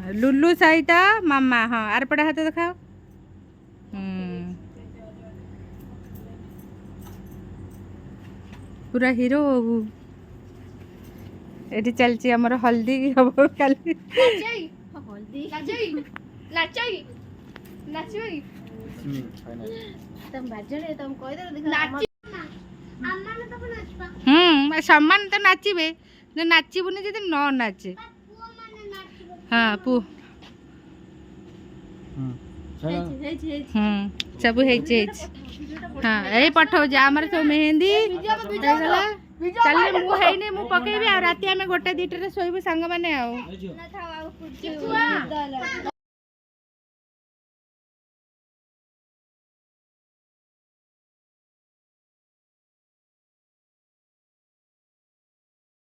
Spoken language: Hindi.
लुलु सहित मामा हाँ आरपटा हाथ देखाओ पूरा हीरो ये चलती आमर हल्दी हम काली सम्मान तो नाचे जो नाचबुनि जब न नाचे हाँ पु सब हाँ यही पठाऊ आमर सब मेहंदी चल मुझे मु पकेबी आ राति आम गोटे 2 टारे शोबू सांग मैंने